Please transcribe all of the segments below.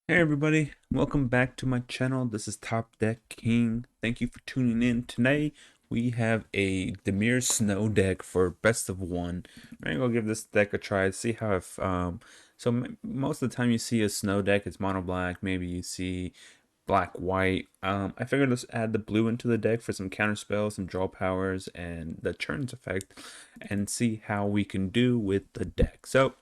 Hey everybody, welcome back to my channel. This is Top Deck King. Thank you for tuning in. Today we have a Dimir Snow deck for best of one. We're gonna go give this deck a try, see how if most of the time you see a snow deck, it's mono black, maybe you see black white. I figured let's add the blue into the deck for some counter spells, some draw powers, and the turns effect, and see how we can do with the deck. So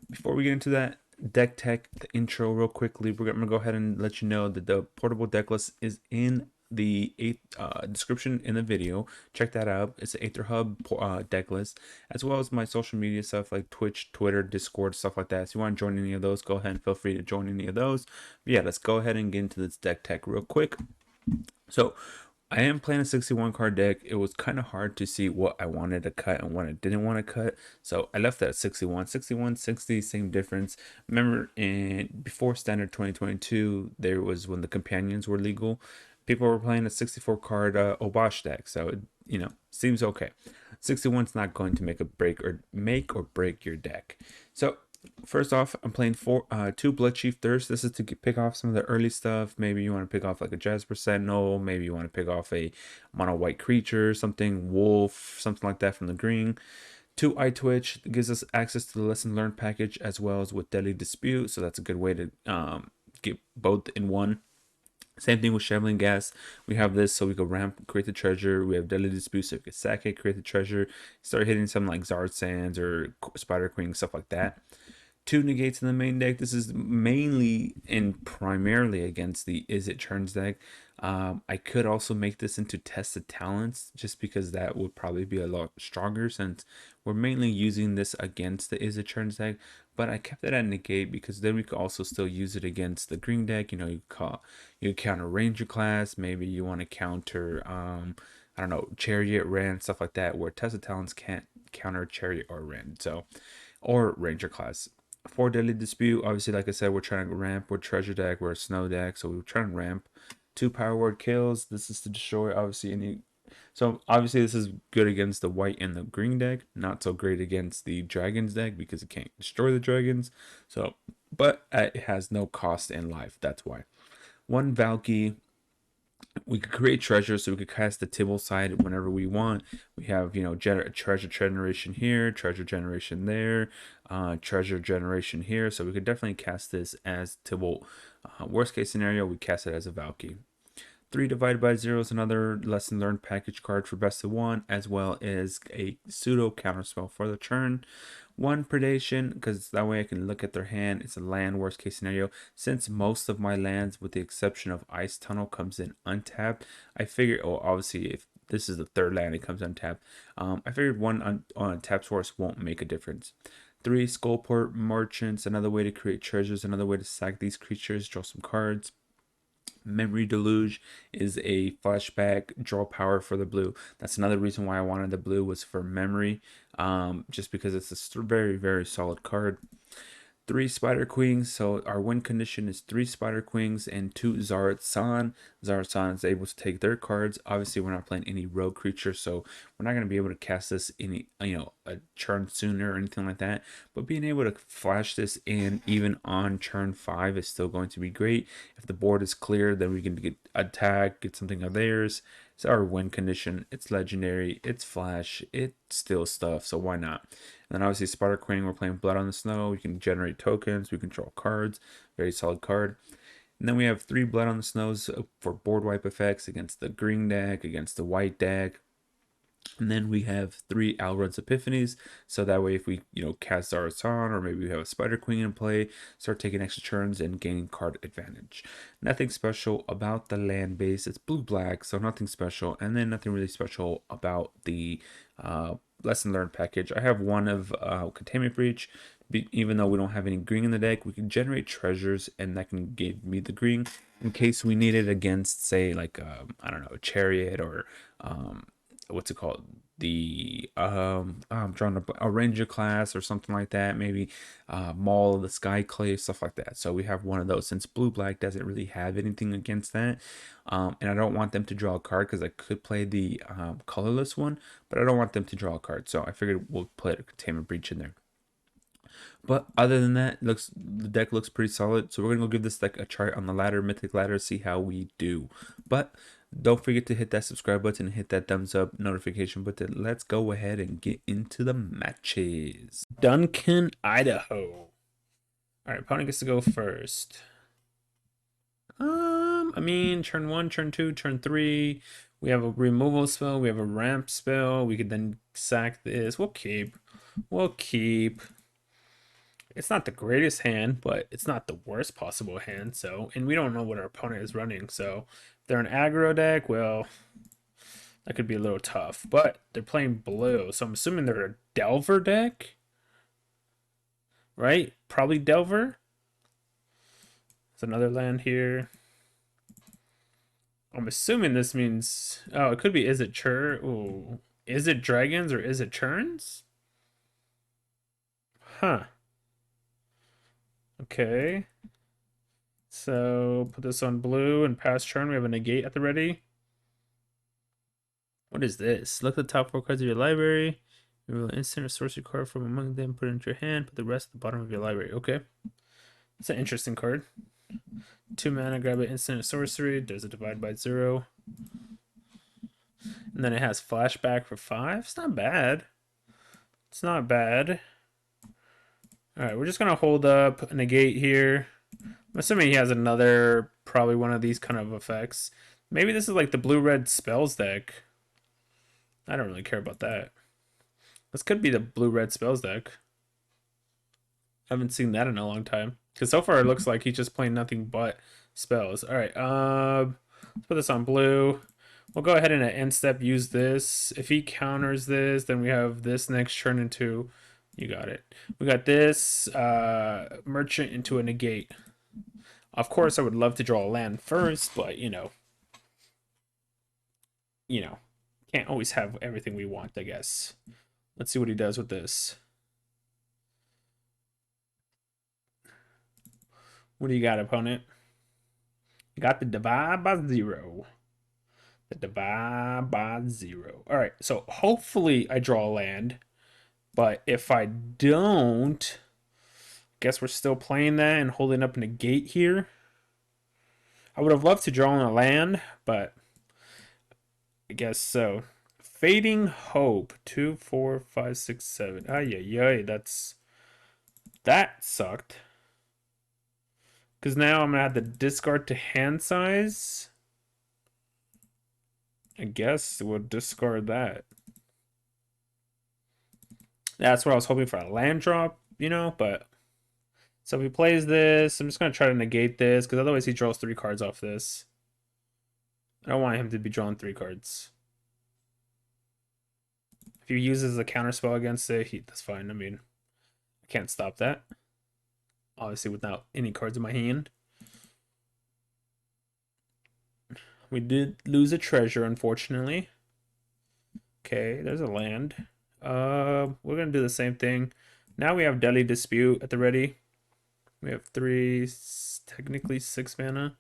before we get into that deck tech intro real quickly, we're gonna go ahead and let you know that the portable deck list is in the description in the video. Check that out. It's the Aether Hub deck list, as well as my social media stuff like Twitch, Twitter, Discord, stuff like that. So you want to join any of those, go ahead and feel free to join any of those. But yeah, let's go ahead and get into this deck tech real quick. So I am playing a 61 card deck. It was kind of hard to see what I wanted to cut and what I didn't want to cut. So I left that at 61. 61, 60, same difference. Remember before standard 2022, there was when the companions were legal. People were playing a 64 card Obosh deck. So seems okay. 61 is not going to make or break your deck. So first off, I'm playing two Bloodchief Thirst. This is to pick off some of the early stuff. Maybe you want to pick off like a Jasper Sentinel. Maybe you want to pick off a mono white creature, something wolf, something like that from the green. Two Eye Twitch gives us access to the Lesson Learned package as well as with Deadly Dispute. So that's a good way to get both in one. Same thing with Shambling Gas. We have this so we can ramp, create the treasure. We have Deadly Dispute so we can sack it, create the treasure. Start hitting something like Zard Sands or Spider Queen, stuff like that. Two negates in the main deck. This is mainly and primarily against the Izzet Turns deck. I could also make this into Tested Talents just because that would probably be a lot stronger since we're mainly using this against the Izzet Turns deck. But I kept it at negate because then we could also still use it against the green deck. You counter Ranger class. Maybe you want to counter I don't know, Chariot, Rand, stuff like that, where Tested Talents can't counter Chariot or Rand. So or Ranger class. For Deadly Dispute, obviously, like I said, we're trying to ramp. We're treasure deck. We're a snow deck, so we're trying to ramp. Two power word kills. This is to destroy obviously any. So obviously, this is good against the white and the green deck. Not so great against the dragons deck because it can't destroy the dragons. So, but it has no cost in life. That's why. One Valky, we could create treasures so we could cast the Tibble side whenever we want. We have, treasure generation here, treasure generation there, treasure generation here. So we could definitely cast this as Tibble. Worst case scenario, we cast it as a Valky. 3 divided by 0 is another lesson learned package card for best of one, as well as a pseudo counterspell for the turn. One predation, because that way I can look at their hand. It's a land, worst case scenario. Since most of my lands, with the exception of Ice Tunnel, comes in untapped, I figured, oh, obviously, if this is the third land, it comes untapped. I figured one on tap source won't make a difference. 3 Skullport Merchants, another way to create treasures, another way to sack these creatures, draw some cards. Memory Deluge is a flashback draw power for the blue. That's another reason why I wanted the blue was for memory, just because it's a very, very solid card. 3 Spider Queens. So our win condition is 3 Spider Queens and 2 Zarat-San. Zarat-San is able to take their cards. Obviously, we're not playing any rogue creature, so we're not going to be able to cast this any, a turn sooner or anything like that. But being able to flash this in even on turn 5 is still going to be great. If the board is clear, then we can get attack, get something of theirs. It's our win condition. It's legendary. It's flash. It's still stuff. So why not? And then obviously Spider Queen, we're playing Blood on the Snow. We can generate tokens. We can draw cards. Very solid card. And then we have 3 Blood on the Snows for board wipe effects against the green deck, against the white deck. And then we have 3 Alrund's Epiphanies. So that way if we, cast Zarazan or maybe we have a Spider Queen in play, start taking extra turns and gaining card advantage. Nothing special about the land base. It's blue-black, so nothing special. And then nothing really special about the lesson learned package. I have one of Containment Breach. Even though we don't have any green in the deck, we can generate treasures and that can give me the green in case we need it against, say, like, I don't know, a Chariot or what's it called, the I'm drawing a ranger class or something like that, maybe Maul of the Skyclave, stuff like that. So we have one of those since blue black doesn't really have anything against that, and I don't want them to draw a card because I could play the colorless one, but I don't want them to draw a card, so I figured we'll put a Containment Breach in there. But other than that, the deck looks pretty solid. So we're gonna go give this deck a try on the ladder, Mythic ladder, see how we do. But don't forget to hit that subscribe button and hit that thumbs up notification button. Let's go ahead and get into the matches. Duncan, Idaho. All right, opponent gets to go first. I mean, turn 1, turn 2, turn 3. We have a removal spell. We have a ramp spell. We could then sack this. We'll keep. We'll keep. It's not the greatest hand, but it's not the worst possible hand. So, and we don't know what our opponent is running. So, if they're an aggro deck, well, that could be a little tough. But they're playing blue, so I'm assuming they're a Delver deck, right? Probably Delver. There's another land here. I'm assuming this means, oh, it could be Izzet Turns. Ooh, is it Dragons or is it Turns? Huh. Okay. So put this on blue and pass turn. We have a negate at the ready. What is this? Look at the top 4 cards of your library. You will instant or sorcery card from among them, put it into your hand, put the rest at the bottom of your library. Okay. It's an interesting card. 2 mana, grab it, instant or sorcery. There's a divide by 0. And then it has flashback for 5. It's not bad. It's not bad. Alright, we're just going to hold up a negate here. I'm assuming he has another, probably one of these kind of effects. Maybe this is like the blue-red spells deck. I don't really care about that. This could be the blue-red spells deck. I haven't seen that in a long time. Because so far it looks like he's just playing nothing but spells. Alright, let's put this on blue. We'll go ahead and at end step use this. If he counters this, then we have this next turn into... You got it. We got this merchant into a negate. Of course, I would love to draw a land first, but you know, can't always have everything we want, I guess. Let's see what he does with this. What do you got, opponent? You got the divide by 0. The divide by 0. All right, so hopefully I draw a land, but if I don't, guess we're still playing that and holding up a negate here. I would have loved to draw on a land, but I guess so. Fading Hope. 2, 4, 5, 6, 7. Ay, ay, ay. That sucked. Because now I'm going to have to discard to hand size. I guess we'll discard that. That's what I was hoping for, a land drop, but... So if he plays this, I'm just going to try to negate this, because otherwise he draws 3 cards off this. I don't want him to be drawing 3 cards. If he uses a counterspell against it, that's fine. I mean, I can't stop that. Obviously, without any cards in my hand. We did lose a treasure, unfortunately. Okay, there's a land. We're going to do the same thing. Now we have Deadly Dispute at the ready. We have 3, technically 6 mana.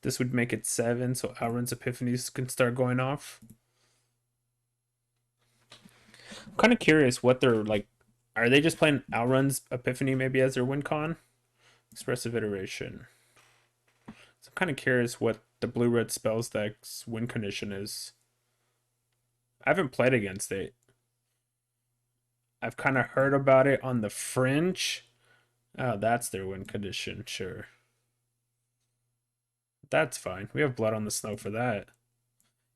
This would make it 7, so Outrun's Epiphanies can start going off. I'm kind of curious what they're like. Are they just playing Outrun's Epiphany maybe as their win con? Expressive Iteration. So I'm kind of curious what the blue-red spells deck's win condition is. I haven't played against it. I've kind of heard about it on the fringe. Oh, that's their win condition, sure. That's fine. We have Blood on the Snow for that.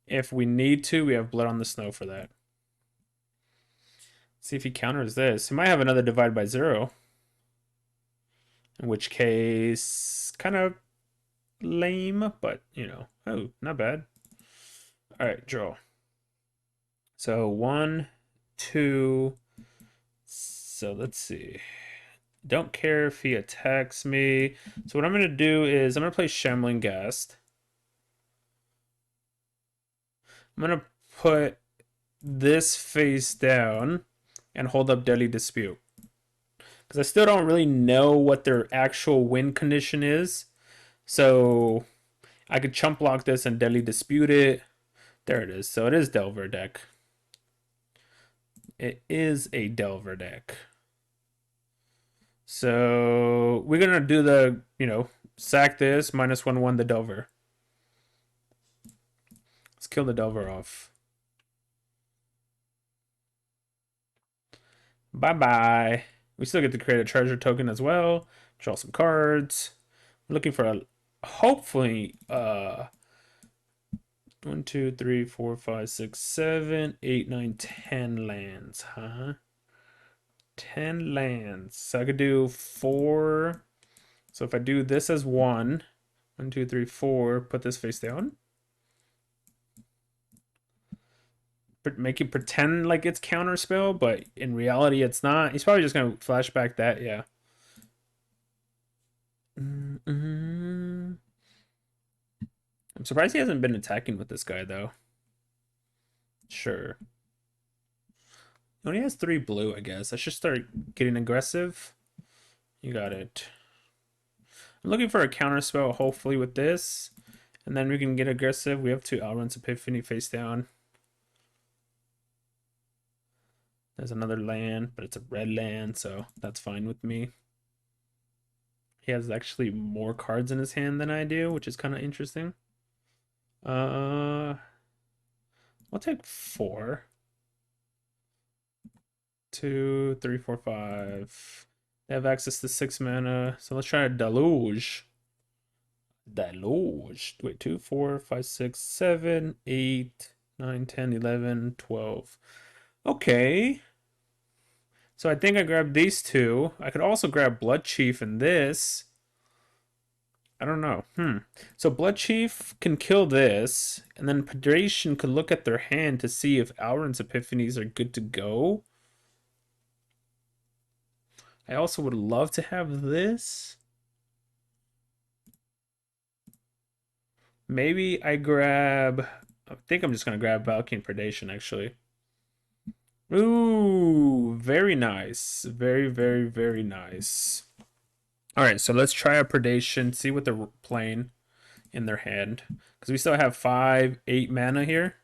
If we need to, we have Blood on the Snow for that. See if he counters this. He might have another divide by 0. In which case, kind of lame, but, oh, not bad. All right, draw. So 1, 2. So let's see. Don't care if he attacks me. So what I'm going to do is I'm going to play Shambling Ghast. I'm going to put this face down and hold up Deadly Dispute. Because I still don't really know what their actual win condition is. So I could chump block this and Deadly Dispute it. There it is. So it is Delver deck. It is a Delver deck. So we're gonna do the, sack this, -1/1 the Delver. Let's kill the Delver off. Bye bye. We still get to create a treasure token as well. Draw some cards. I'm looking for a hopefully 1, 2, 3, 4, 5, 6, 7, 8, 9, 10 lands, huh? 10 lands. So I could do 4. So if I do this as 1, 1, 2, 3, 4, put this face down. Make it pretend like it's counterspell, but in reality it's not. He's probably just gonna flashback that, yeah. I'm surprised he hasn't been attacking with this guy though. Sure. He only has 3 blue, I guess. I should start getting aggressive. You got it. I'm looking for a counterspell, hopefully, with this. And then we can get aggressive. We have 2 Alrund's Epiphany face down. There's another land, but it's a red land, so that's fine with me. He has actually more cards in his hand than I do, which is kind of interesting. I'll take 4. 2, 3, 4, 5. They have access to 6 mana, so let's try a Deluge. Deluge. Wait, 2, 4, 5, 6, 7, 8, 9, 10, 11, 12. Okay. So I think I grabbed these 2. I could also grab Blood Chief and this. I don't know. So Blood Chief can kill this, and then Predation could look at their hand to see if Alrund's Epiphanies are good to go. I also would love to have this. Maybe I grab... I think I'm just going to grab Valkyrie Predation, actually. Ooh, very nice. Very, very, very nice. All right, so let's try a Predation, see what they're playing in their hand. Because we still have 5, 8 mana here.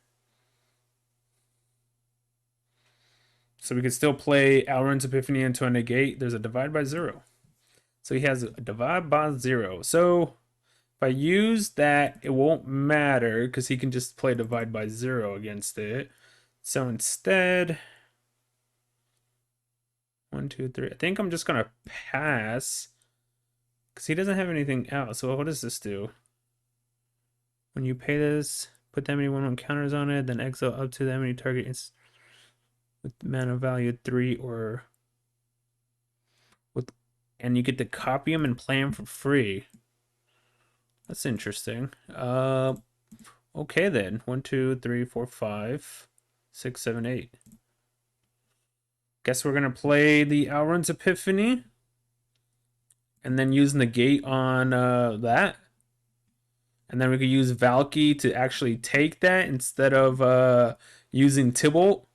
So we could still play Alrund's Epiphany into a negate. There's a divide by 0. So he has a divide by 0. So if I use that, it won't matter because he can just play divide by 0 against it. So instead, 1, 2, 3. I think I'm just going to pass because he doesn't have anything else. So what does this do? When you pay this, put that many 1/1 counters on it, then exile up to that many targets with mana value 3 or with, and you get to copy them and play them for free. That's interesting. Okay then. 1, 2, 3, 4, 5, 6, 7, 8. Guess we're gonna play the Alrund's Epiphany, and then use negate on that, and then we could use Valky to actually take that instead of using Tybalt.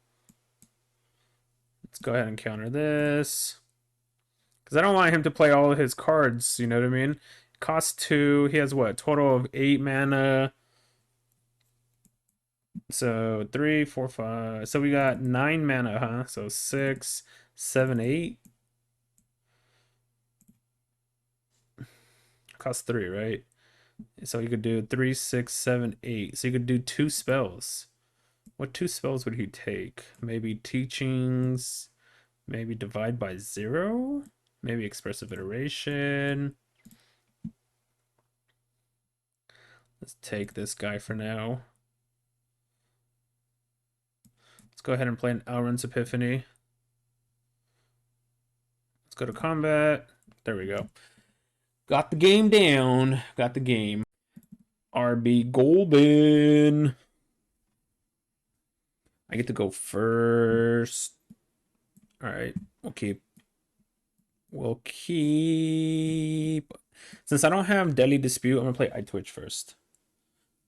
Let's go ahead and counter this because I don't want him to play all of his cards. You know what I mean? Cost 2. He has what? Total of 8 mana. So 3, 4, 5. So we got 9 mana, huh? So 6, 7, 8. Cost 3, right? So you could do 3, 6, 7, 8. So you could do 2 spells. What 2 spells would he take? Maybe Teachings. Maybe Divide by 0. Maybe Expressive Iteration. Let's take this guy for now. Let's go ahead and play an Alrund's Epiphany. Let's go to combat. There we go. Got the game down. Got the game. RB Golden. I get to go first. All right. We'll keep. Since I don't have Deadly Dispute, I'm going to play iTwitch first.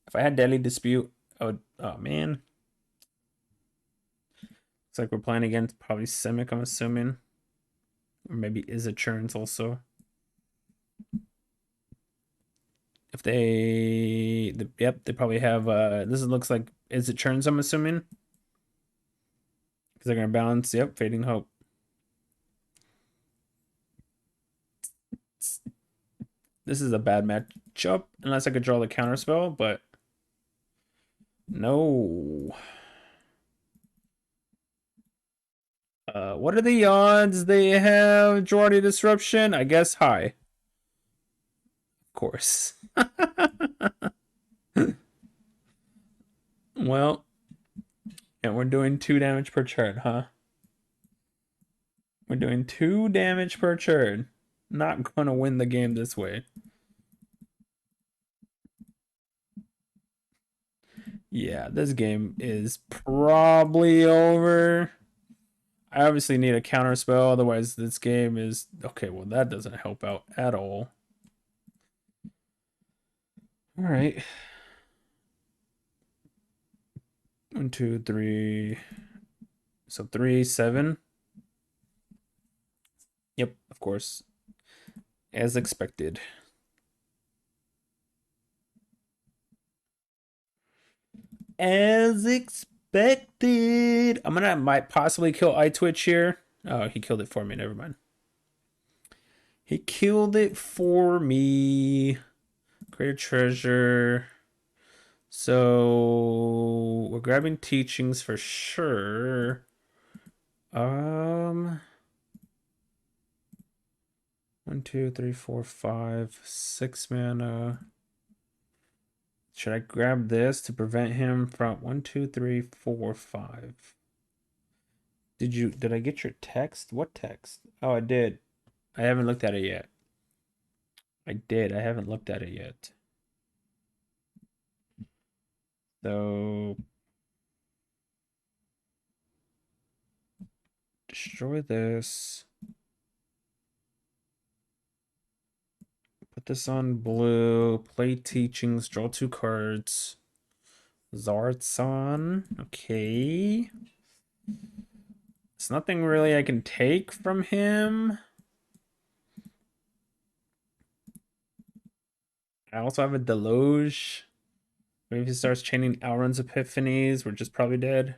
If I had Deadly Dispute, I would. Oh, man. Looks like we're playing against probably Simic, I'm assuming. Or maybe Izzet Turns also. If yep, they probably have, this looks like Izzet Turns, I'm assuming. Because they're going to balance, yep, Fading Hope. This is a bad matchup unless I could draw the counter spell, but no. What are the odds they have Jordy Disruption? I guess high. Of course. Well, and we're doing 2 damage per turn, huh? We're doing 2 damage per turn. Not gonna win the game this way. Yeah, this game is probably over. I obviously need a counter spell, otherwise this game is okay. Well, that doesn't help out at all. All right, 1, 2, 3. So 3, 7. Yep, of course, as expected. As expected. I'm gonna might possibly kill iTwitch here. Oh, he killed it for me. Never mind. He killed it for me. Greater treasure. So we're grabbing teachings for sure. 1, 2, 3, 4, 5, 6 mana. Should I grab this to prevent him from 1, 2, 3, 4, 5? Did I get your text? What text? Oh, I did. I haven't looked at it yet. I did. I haven't looked at it yet. So destroy this. Put this on blue. Play teachings. Draw 2 cards. Zartson. Okay. There's nothing really I can take from him. I also have a Deluge. Maybe if he starts chaining Alrund's Epiphanies, we're just probably dead.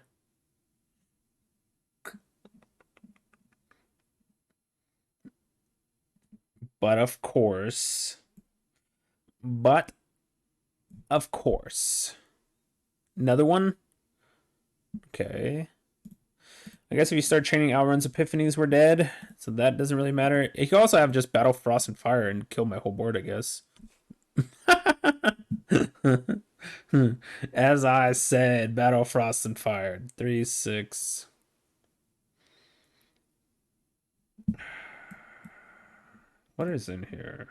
But of course. But of course. Another one? Okay. I guess if you start chaining Alrund's Epiphanies, we're dead. So that doesn't really matter. You can also have just Battle Frost and Fire and kill my whole board, I guess. As I said, Battle Frost and Fire. 3, 6. What is in here?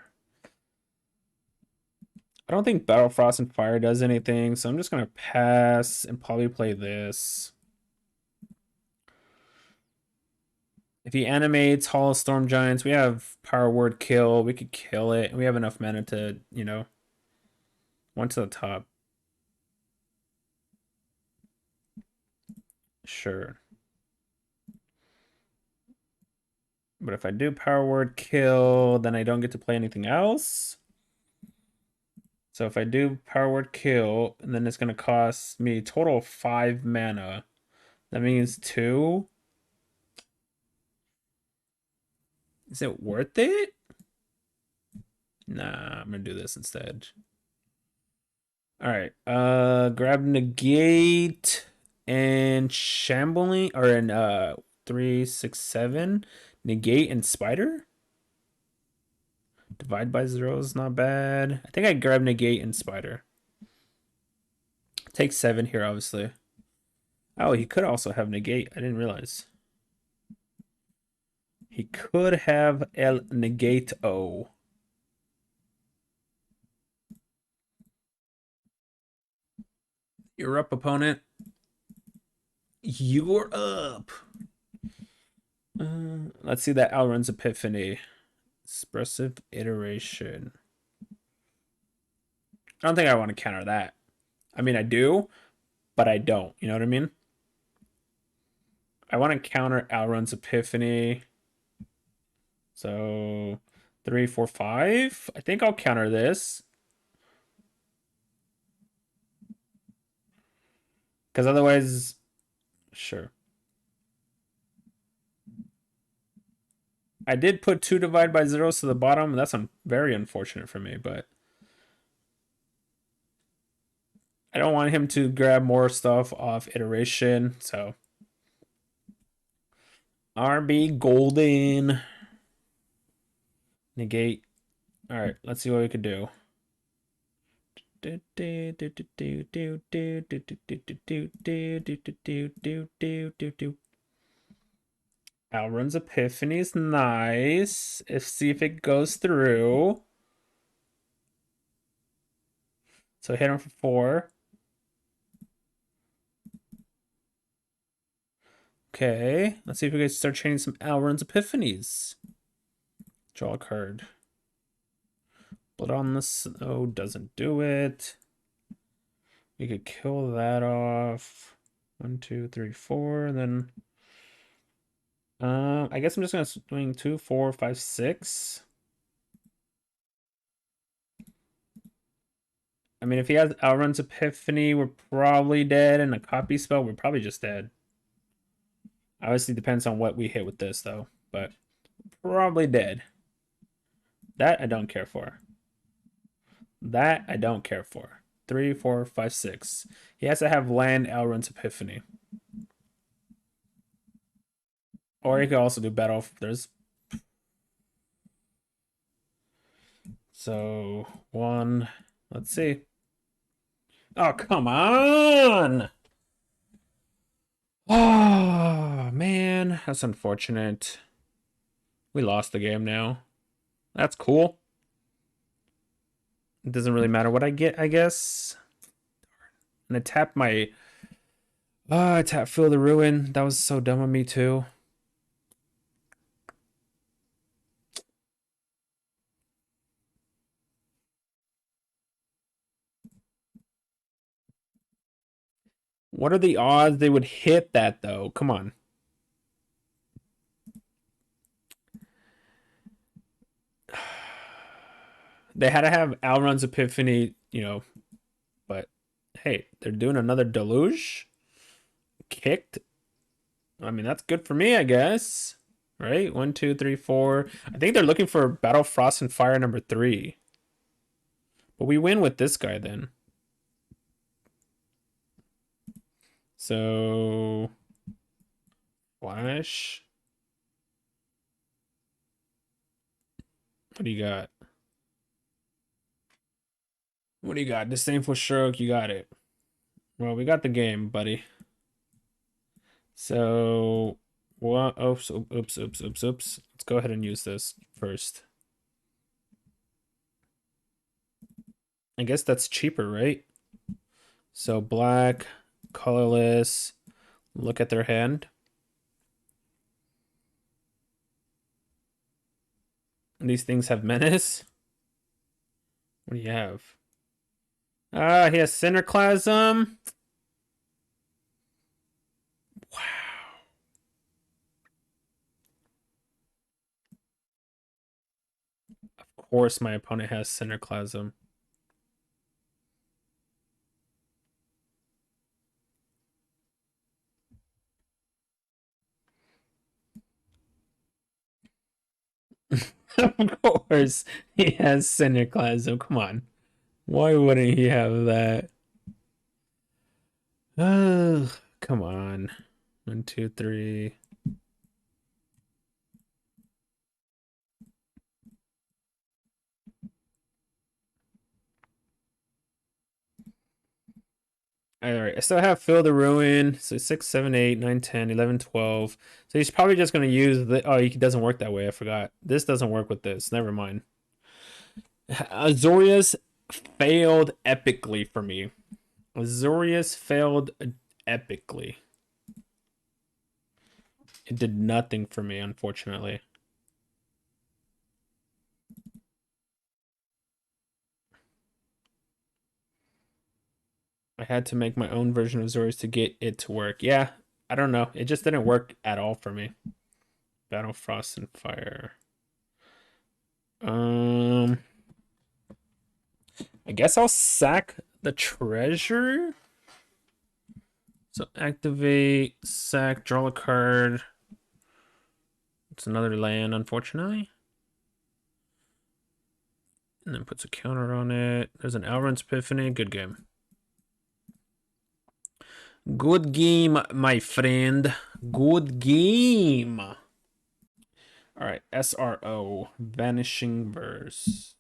I don't think Battle Frost and Fire does anything, so I'm just gonna pass and probably play this. If he animates Hall of Storm Giants, we have Power Word Kill. We could kill it. We have enough mana to, one to the top. Sure. But if I do Power Word Kill, then I don't get to play anything else. So if I do Power Word Kill, and then it's going to cost me a total of 5 mana. That means 2. Is it worth it? Nah, I'm going to do this instead. All right. Grab Negate and Shambling, or in 3, 6, 7. Negate and Spider. Divide by 0 is not bad. I think I grab Negate and Spider. Take 7 here, obviously. Oh, he could also have Negate. I didn't realize. He could have El Negate O. You're up, opponent. You're up. Let's see that Alrund's Epiphany. Expressive Iteration. I don't think I want to counter that. I mean, I do, but I don't. You know what I mean? I want to counter Alrund's Epiphany. So 3, 4, 5. I think I'll counter this. Because otherwise, sure. I did put 2 divided by zeros to the bottom. That's very unfortunate for me, but I don't want him to grab more stuff off iteration. So RB Golden. Negate. All right, let's see what we could do. Alrun's Epiphany is nice. See if it goes through. So hit him for 4. Okay, let's see if we can start chaining some Alrun's Epiphanies. Draw a card. Blood on the Snow doesn't do it. We could kill that off. 1, 2, 3, 4. And then I guess I'm just gonna swing 2, 4, 5, 6. I mean, if he has Outrun's Epiphany, we're probably dead, and a copy spell, we're probably just dead. Obviously, depends on what we hit with this, though, but probably dead. That I don't care for. That I don't care for. 3, 4, 5, 6. He has to have land Outrun's Epiphany. Or he could also do battle. There's so 1. Let's see. Oh, come on! Oh, man. That's unfortunate. We lost the game now. That's cool. It doesn't really matter what I get, I guess. And I tapped my... I tapped Feel the Ruin. That was so dumb of me, too. What are the odds they would hit that, though? Come on. They had to have Alrun's Epiphany, but hey, they're doing another Deluge. Kicked. I mean, that's good for me, I guess. Right? 1, 2, 3, 4. I think they're looking for Battle Frost and Fire number 3. But we win with this guy then. So Flash. What do you got? What do you got? Disdainful Stroke, you got it. Well, we got the game, buddy. So what? Oops, oops, oops, oops, oops. Let's go ahead and use this first. I guess that's cheaper, right? So black, colorless. Look at their hand. These things have menace. What do you have? Ah, he has Cinerclasm. Wow. Of course, my opponent has Cinerclasm. Of course, he has Cinerclasm. Come on. Why wouldn't he have that? Ugh, come on. 1, 2, 3. All right, I still have Fill the Ruin. So 6, 7, 8, 9, 10, 11, 12. So he's probably just going to use the. Oh, he doesn't work that way. I forgot. This doesn't work with this. Never mind. Azorius failed epically for me. Azorius failed epically. It did nothing for me, unfortunately. I had to make my own version of Azorius to get it to work. Yeah, I don't know. It just didn't work at all for me. Battle Frost and Fire. I guess I'll sack the treasure. So activate, sack, draw a card. It's another land, unfortunately. And then puts a counter on it. There's an Alrund's Epiphany. Good game. Good game, my friend. Good game. All right, SRO. Vanishing Verse.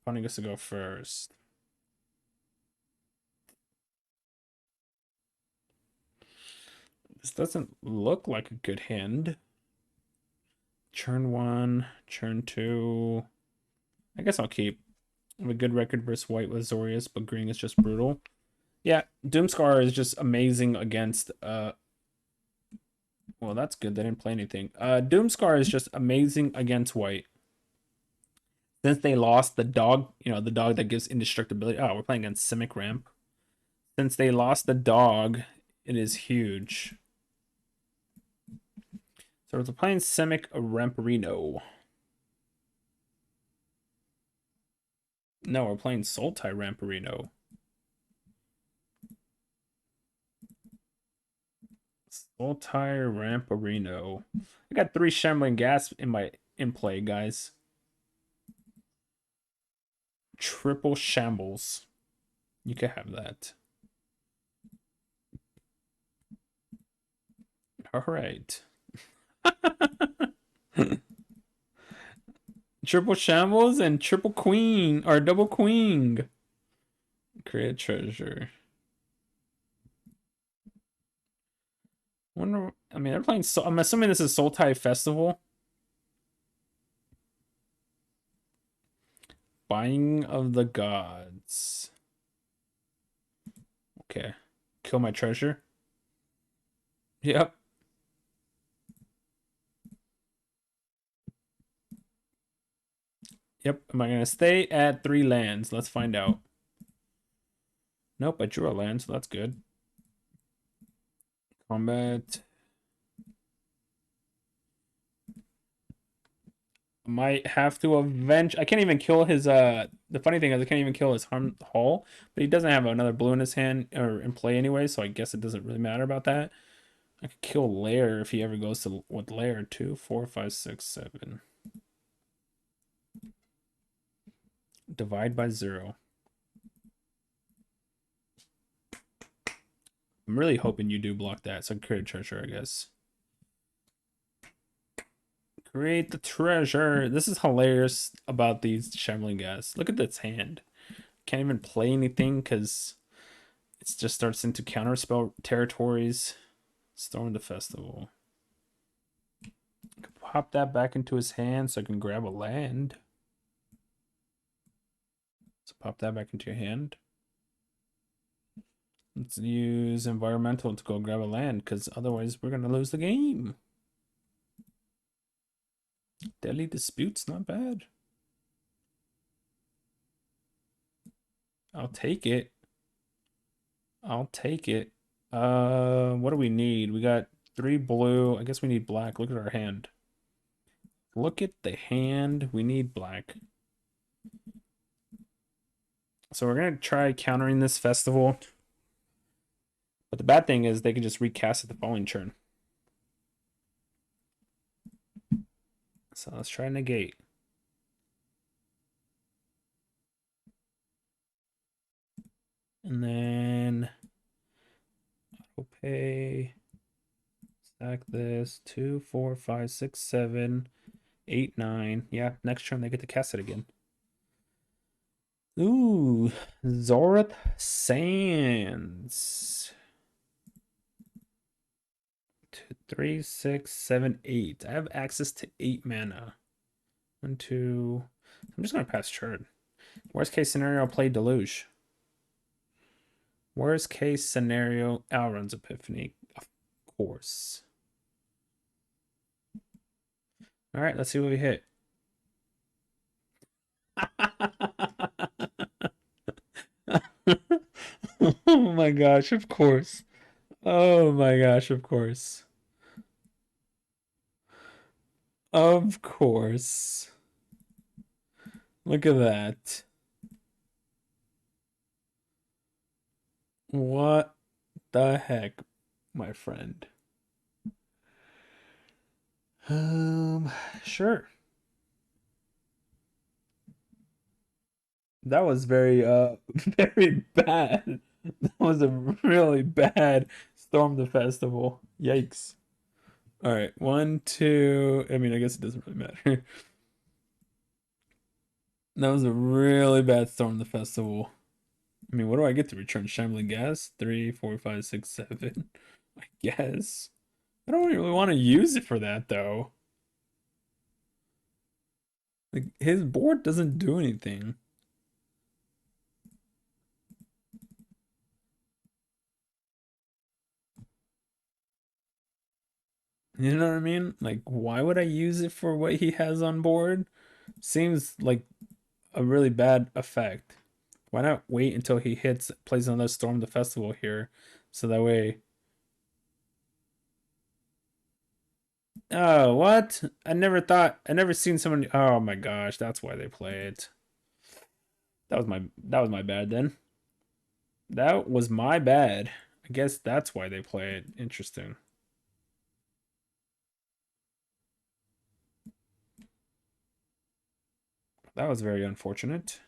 Wanting us to go first. This doesn't look like a good hand. Turn 1, turn 2. I guess I'll keep. I have a good record versus white with Zorius, but green is just brutal. Yeah, Doomscar is just amazing against well, that's good. They didn't play anything. Doomscar is just amazing against white. Since they lost the dog, the dog that gives indestructibility. Oh, we're playing against Simic Ramp. Since they lost the dog, it is huge. So we're playing Simic Ramparino. No, we're playing Sultai Ramparino. Sultai Ramparino. I got 3 Shambling Gas in play, guys. Triple Shambles. You can have that. All right. Triple Shambles and Triple Queen or Double Queen. Create treasure. Wonder. I mean, they're playing. I'm assuming this is Sultai Festival. Buying of the Gods. Okay. Kill my treasure. Yep. Yep. Am I gonna stay at 3 lands? Let's find out. Nope, I drew a land, so that's good. Combat. Might have to avenge. I can't even kill his the funny thing is I can't even kill his Hull, but he doesn't have another blue in his hand or in play anyway, so I guess it doesn't really matter about that. I could kill Lair if he ever goes to with Lair. 2, 4, 5, 6, 7. Divide by 0. I'm really hoping you do block that, so I can create a treasure, I guess. Create the treasure. This is hilarious about these shambling guys. Look at this hand. Can't even play anything because it just starts into counterspell territories. Storm the Festival. Pop that back into his hand so I can grab a land. So pop that back into your hand. Let's use environmental to go grab a land because otherwise we're going to lose the game. Deadly Dispute's not bad. I'll take it. I'll take it. What do we need? We got 3 blue. I guess we need black. Look at our hand. Look at the hand. We need black. So we're going to try countering this festival. But the bad thing is they can just recast it the following turn. So let's try negate. And then auto pay. Stack this. 2, 4, 5, 6, 7, 8, 9. Yeah, next turn they get to cast it again. Ooh, Zorath Sands. 2, 3, 6, 7, 8. I have access to 8 mana. 1, 2. I'm just gonna pass turn. Worst case scenario, I'll play Deluge. Worst case scenario, Alrund's Epiphany. Of course. All right, let's see what we hit. Oh my gosh, of course. Oh my gosh, of course. Of course. Look at that. What the heck, my friend? Um, sure. That was very very bad. That was a really bad Storm the Festival. Yikes. All right, one, two. I mean, I guess it doesn't really matter. That was a really bad Storm the Festival. I mean, what do I get to return? Shambling Gas? Three, four, five, six, seven. I guess. I don't really want to use it for that though. Like his board doesn't do anything. You know what I mean? Like, why would I use it for what he has on board? Seems like a really bad effect. Why not wait until he plays another Storm the Festival here, so that way. Oh, what? I never seen someone. Oh my gosh, that's why they play it. That was my bad then. That was my bad. I guess that's why they play it. Interesting. That was very unfortunate.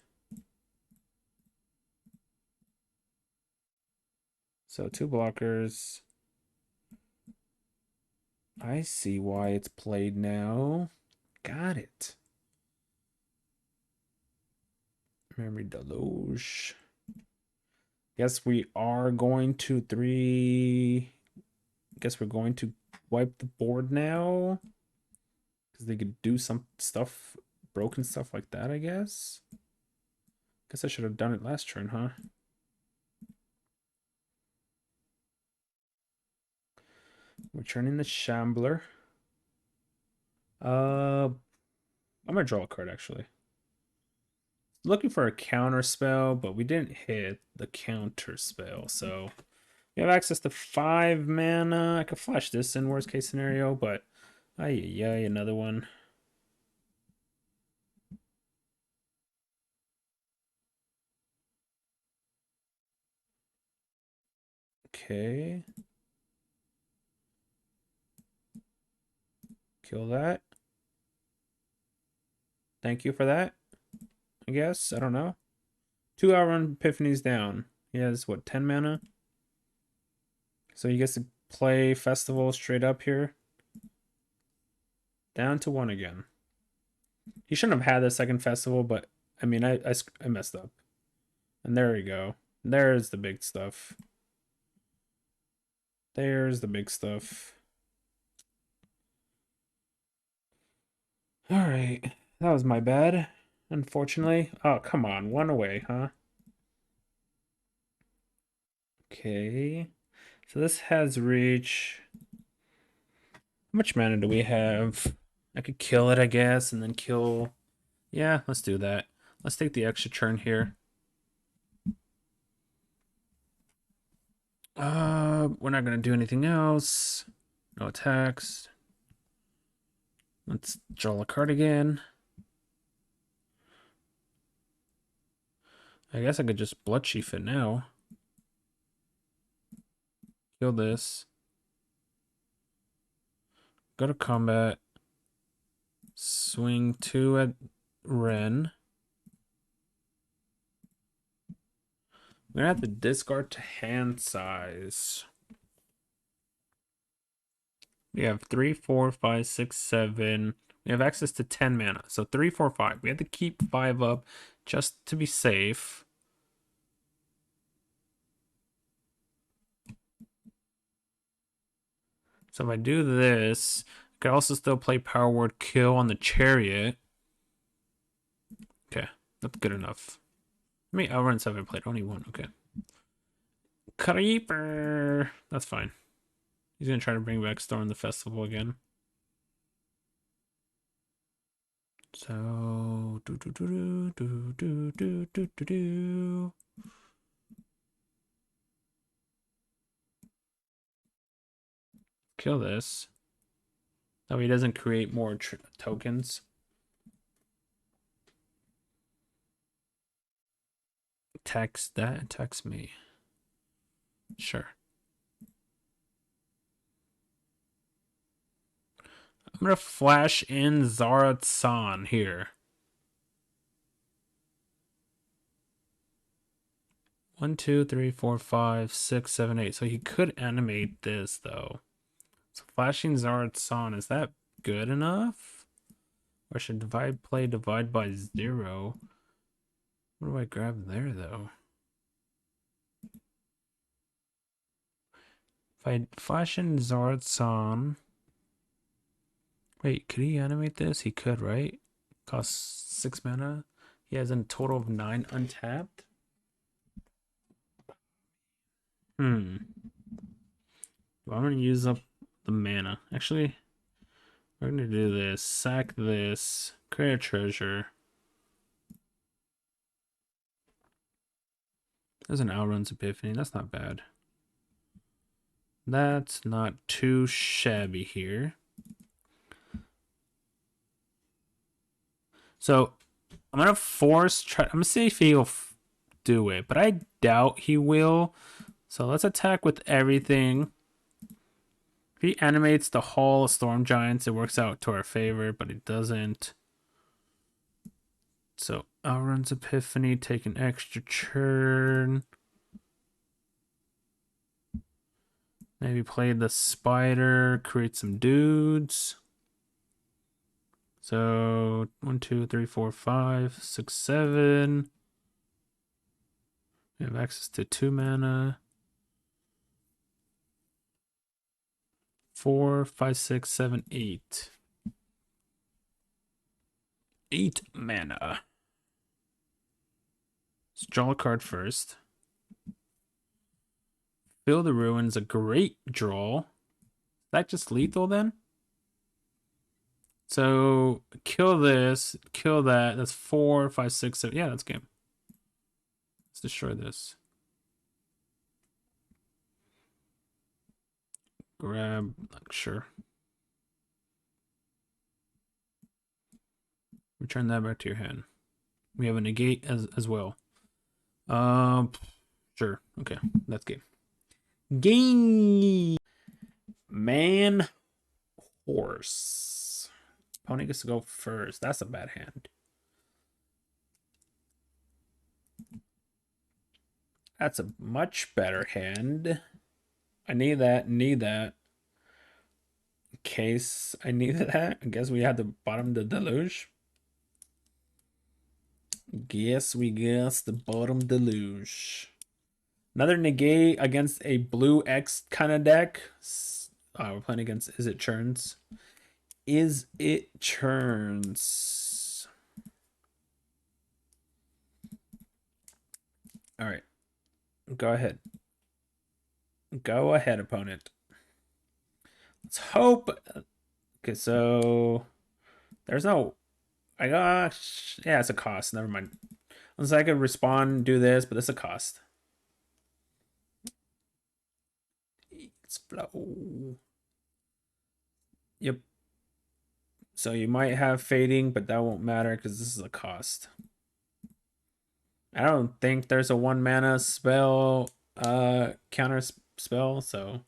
So two blockers. I see why it's played now. Got it. Memory Deluge. Guess we are going to three. Guess we're going to wipe the board now. Because they could do some stuff, broken stuff like that, I guess. Guess I should have done it last turn, huh? Returning the Shambler. I'm gonna draw a card actually. Looking for a counter spell, but we didn't hit the counter spell, so we have access to 5 mana. I could flash this in worst case scenario, but ay, another one. Okay. Kill that. Thank you for that. I guess. I don't know. 2 hour Epiphany's down. He has what, 10 mana? So he gets to play Festival straight up here. Down to 1 again. He shouldn't have had the second Festival, but I mean, I messed up. And there we go. There's the big stuff. There's the big stuff. All right. That was my bad. Unfortunately. Oh, come on. 1 away, huh? Okay. So this has reach. How much mana do we have? I could kill it, I guess, and then kill. Yeah, let's do that. Let's take the extra turn here. We're not gonna do anything else. No attacks. Let's draw a card again. I guess I could just Blood Chief it now. Kill this. Go to combat. Swing 2 at Ren. I'm gonna have to discard to hand size. We have 3, 4, 5, 6, 7. We have access to 10 mana. So 3, 4, 5. We have to keep 5 up just to be safe. So if I do this, I could also still play Power Word Kill on the Chariot. Okay, that's good enough. I mean, outruns have I played? Only one. Okay. Creeper. That's fine. He's gonna try to bring back Storm the Festival again. So do. Kill this. That way he doesn't create more tokens. Attacks that, attacks me. Sure. I'm gonna flash in Zara-san here. 1, 2, 3, 4, 5, 6, 7, 8. So he could animate this though. So flashing Zara-san, is that good enough? Or should divide by 0? What do I grab there though? If I flash in Zard-san. Wait, could he animate this? He could, right? Costs 6 mana. He has a total of 9 untapped. I'm gonna use up the mana. Actually, we're gonna do this. Sack this. Create a treasure. There's an Outrun's Epiphany. That's not bad. That's not too shabby here. So I'm gonna I'm gonna see if he'll do it, but I doubt he will. So let's attack with everything. If he animates the Hall of Storm Giants, it works out to our favor, but it doesn't. So Outrun's Epiphany, take an extra turn. Maybe play the spider, create some dudes. So 1, 2, 3, 4, 5, 6, 7. We have access to 2 mana. 4, 5, 6, 7, 8. 8 mana. Let's draw a card first. Fill the Ruins, a great draw. Is that just lethal then? So kill this, kill that. That's 4, 5, 6, 7. Yeah, that's game. Let's destroy this. Grab, sure. Return that back to your hand. We have a negate as well. Sure. Okay, that's game. Game. Man, horse. Opponent gets to go first. That's a bad hand. That's a much better hand. I need that. Need that. In case I need that, I guess we have to bottom the deluge. Guess we guess the bottom deluge. Another negate against a blue X kind of deck. We're playing against Izzet Turns. Izzet Turns. All right. Go ahead. Go ahead, opponent. Let's hope. Okay, so there's no. I got. Yeah, it's a cost. Never mind. Unless I could respond, do this, but it's a cost. It's flow. Yep. So you might have fading, but that won't matter because this is a cost. I don't think there's a 1 mana spell counter spell, so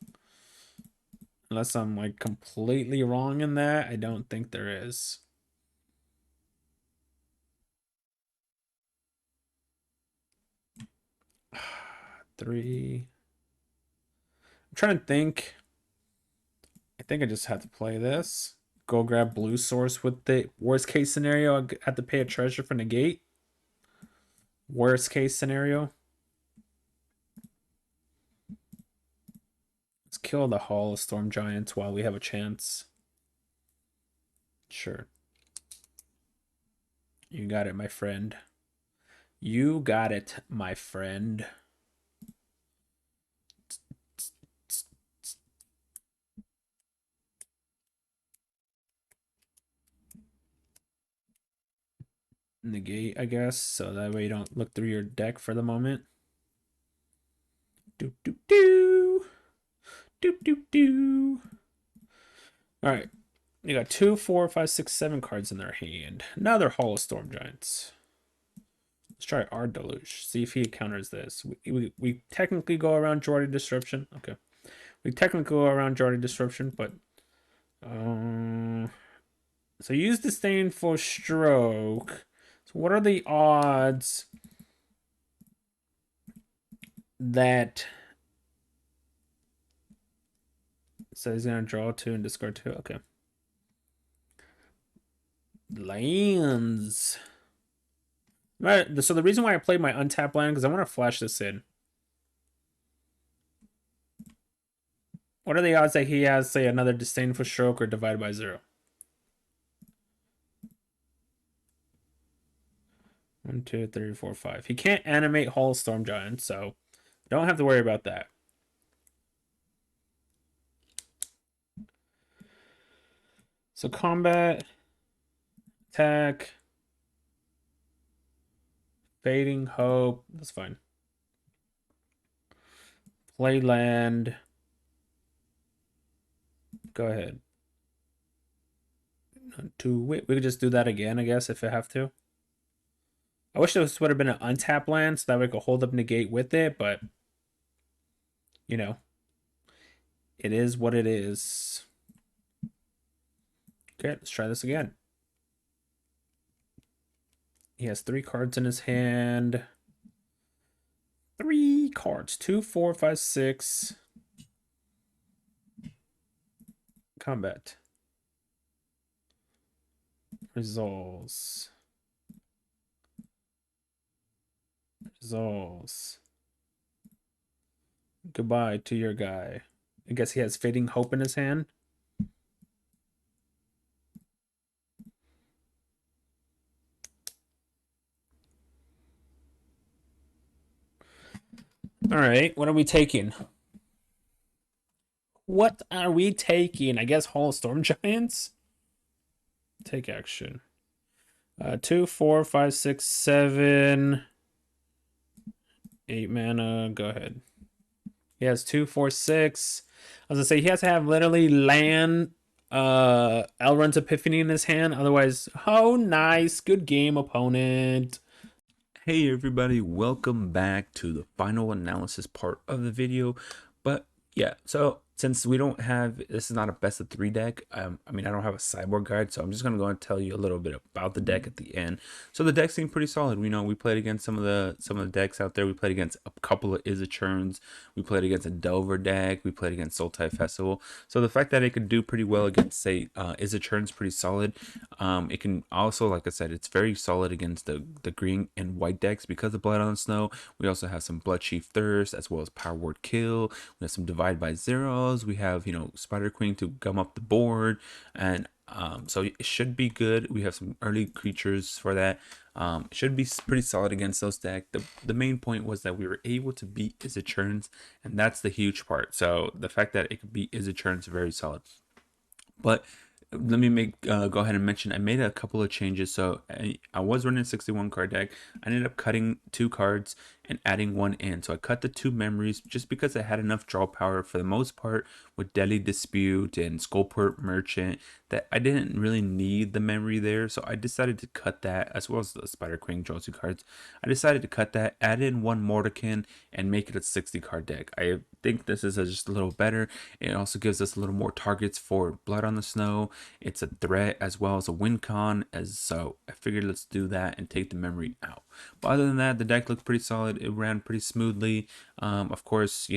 unless I'm like completely wrong in that, I don't think there is. Three. I'm trying to think. I think I just have to play this. Go grab blue source with the worst case scenario. I have to pay a treasure for negate. Worst case scenario. Let's kill the Hall of Storm Giants while we have a chance. Sure. You got it, my friend. You got it, my friend. Negate, I guess, so that way you don't look through your deck for the moment. Do do do. Do do do. All right. You got 2, 4, 5, 6, 7 cards in their hand. Another Hall of Storm Giants. Let's try our Deluge. See if he counters this. We technically go around Jordy Disruption. Okay. We technically go around Jordy Disruption, but Um, so use disdainful stroke. So what are the odds that so he's gonna draw two and discard two? Okay. Lands. Right, so the reason why I played my untapped land because I want to flash this in. What are the odds that he has, say, another disdainful stroke or divided by zero? 1, 2, 3, 4, 5. He can't animate Hall Storm Giant, so don't have to worry about that. So combat, attack, fading hope. That's fine. Play land. Go ahead. We could just do that again, I guess, if I have to. I wish this would have been an untapped land so that we could hold up negate with it, but you know, it is what it is. Okay, let's try this again. He has 3 cards in his hand. 3 cards. 2, 4, 5, 6. Combat. Resolves. Resolves. Goodbye to your guy. I guess he has Fading Hope in his hand. All right, what are we taking? What are we taking? I guess Hall of Storm Giants? Take action. 2, 4, 5, 6, 7. 8 mana. Go ahead. He has 2, 4, 6. I was gonna say he has to have literally land Elrond's Epiphany in his hand. Otherwise, oh nice. Good game, opponent. Hey everybody, welcome back to the final analysis part of the video. But yeah, so since we don't have, this is not a best of 3 deck. I mean, I don't have a sideboard guide, so I'm just gonna go and tell you a little bit about the deck at the end. So the deck seemed pretty solid. We know we played against some of the decks out there. We played against a couple of Izzet Turns. We played against a Delver deck. We played against Sultai Festival. So the fact that it could do pretty well against, say, Izzet Turns, pretty solid. It can also, like I said, it's very solid against the green and white decks because of Blood on the Snow. We also have some Bloodchief Thirst as well as Power Word Kill. We have some Divide by Zeros. We have, Spider Queen to gum up the board, and so it should be good. We have some early creatures for that. It should be pretty solid against those decks. The main point was that we were able to beat Izzet Turns, and that's the huge part. So the fact that it could beat Izzet Turns is very solid. But let me go ahead and mention I made a couple of changes. So I was running a 61 card deck. I ended up cutting 2 cards and adding 1 in. So I cut the 2 memories just because I had enough draw power for the most part with Deadly Dispute and Skullport Merchant that I didn't really need the memory there. So I decided to cut that, as well as the Spider Queen Josie cards. I decided to cut that, add in 1 Mordekin, and make it a 60 card deck. I think this is just a little better. It also gives us a little more targets for Blood on the Snow. It's a threat as well as a win con, so I figured let's do that and take the memory out. But other than that, the deck looked pretty solid. It ran pretty smoothly. Of course,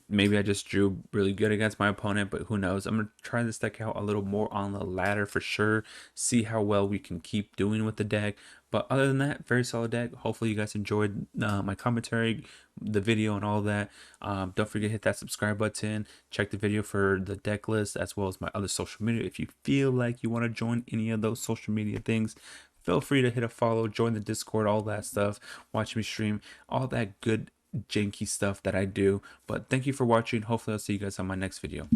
maybe I just drew really good against my opponent, but who knows? I'm gonna try this deck out a little more on the ladder for sure. See how well we can keep doing with the deck. But other than that, very solid deck. Hopefully you guys enjoyed my commentary, the video, and all that. Don't forget to hit that subscribe button. Check the video for the deck list as well as my other social media. If you feel like you want to join any of those social media things, feel free to hit a follow, join the Discord, all that stuff. Watch me stream, all that good janky stuff that I do. But thank you for watching. Hopefully I'll see you guys on my next video.